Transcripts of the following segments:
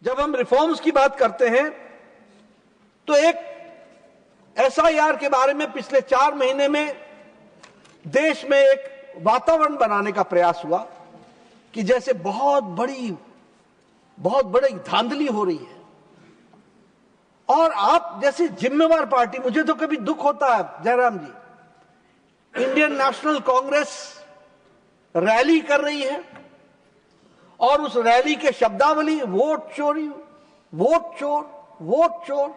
जब हम रिफॉर्म्स की बात करते हैं तो एक एसआईआर के बारे में पिछले 4 महीने में देश में एक वातावरण बनाने का प्रयास हुआ कि जैसे बहुत बड़ी धांधली हो रही है। और आप जैसी जिम्मेवार पार्टी, मुझे तो कभी दुख होता है जयराम जी, इंडियन नेशनल कांग्रेस रैली कर रही है और उस रैली के शब्दावली वोट चोरी, वोट चोर, वोट चोर।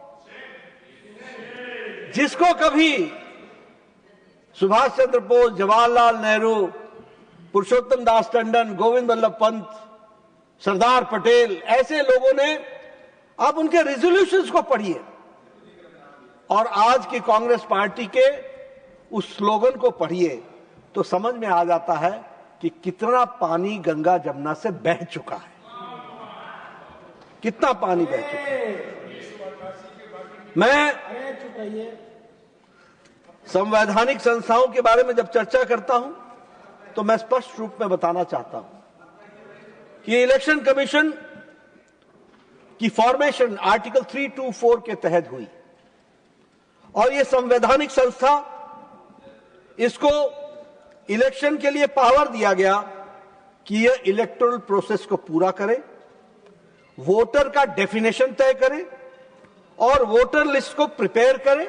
जिसको कभी सुभाष चंद्र बोस, जवाहरलाल नेहरू, पुरुषोत्तम दास टंडन, गोविंद वल्लभ पंत, सरदार पटेल, ऐसे लोगों ने, आप उनके रेजोल्यूशंस को पढ़िए और आज की कांग्रेस पार्टी के उस स्लोगन को पढ़िए तो समझ में आ जाता है कि कितना पानी गंगा जमुना से बह चुका है, कितना पानी बह चुका है। मैं संवैधानिक संस्थाओं के बारे में जब चर्चा करता हूं तो मैं स्पष्ट रूप में बताना चाहता हूं कि इलेक्शन कमीशन की फॉर्मेशन आर्टिकल 324 के तहत हुई और यह संवैधानिक संस्था, इसको इलेक्शन के लिए पावर दिया गया कि यह इलेक्टोरल प्रोसेस को पूरा करे, वोटर का डेफिनेशन तय करे और वोटर लिस्ट को प्रिपेयर करे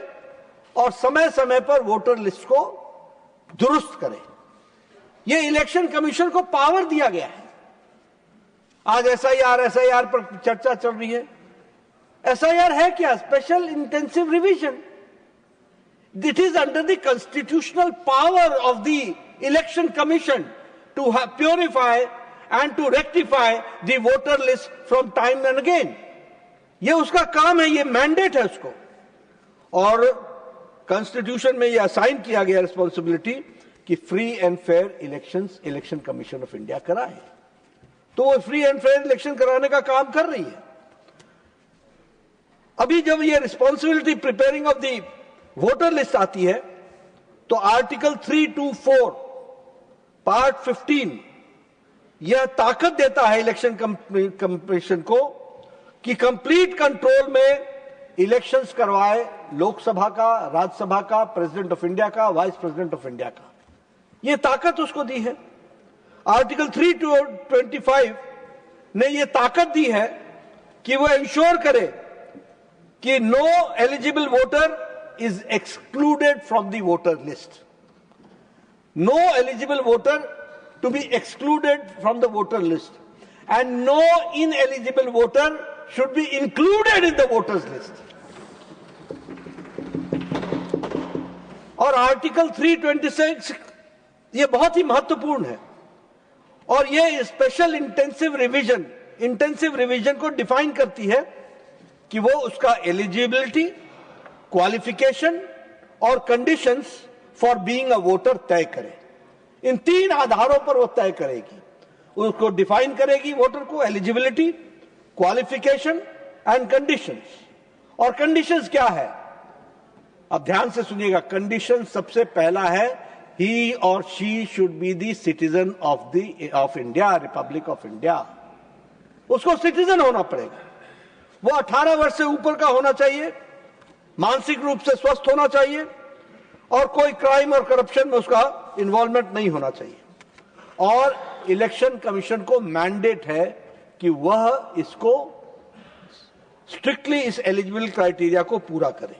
और समय समय पर वोटर लिस्ट को दुरुस्त करे। यह इलेक्शन कमीशन को पावर दिया गया है। आज एसआईआर पर चर्चा चल रही है। एसआईआर है क्या? Special intensive revision. It is under the constitutional power of the election commission to purify and to rectify the voter list from time and again. यह उसका काम है, यह मैंडेट है उसको। और कॉन्स्टिट्यूशन में यह असाइन किया गया रिस्पॉन्सिबिलिटी कि free and fair elections election commission of India कराए, तो वो फ्री एंड फेयर इलेक्शन कराने का काम कर रही है। अभी जब ये responsibility preparing of the voter list आती है तो आर्टिकल 324 पार्ट 15 यह ताकत देता है इलेक्शन कमीशन को कि कंप्लीट कंट्रोल में इलेक्शंस करवाए, लोकसभा का, राज्यसभा का, प्रेसिडेंट ऑफ इंडिया का, वाइस प्रेसिडेंट ऑफ इंडिया का। यह ताकत उसको दी है। आर्टिकल 325 ने यह ताकत दी है कि वह इंश्योर करे कि no eligible voter is excluded from the voter list. No eligible voter to be excluded from the voter list and no ineligible voter should be included in the voters list. और article 326 ये बहुत ही महत्वपूर्ण है और ये special intensive revision को define करती है कि वो उसका एलिजिबिलिटी, क्वालिफिकेशन और conditions for being a voter तय करे। इन 3 आधारों पर वो तय करेगी, उसको डिफाइन करेगी वोटर को, एलिजिबिलिटी, क्वालिफिकेशन एंड कंडीशंस। और कंडीशंस क्या है? अब ध्यान से सुनिएगा। कंडीशन सबसे पहला है ही और she should be the citizen of India, Republic of India. उसको सिटीजन होना पड़ेगा। वो 18 वर्ष से ऊपर का होना चाहिए, मानसिक रूप से स्वस्थ होना चाहिए और कोई क्राइम और करप्शन में उसका इन्वॉल्वमेंट नहीं होना चाहिए। और इलेक्शन कमीशन को मैंडेट है कि वह इसको स्ट्रिक्टली इस एलिजिबल क्राइटेरिया को पूरा करे।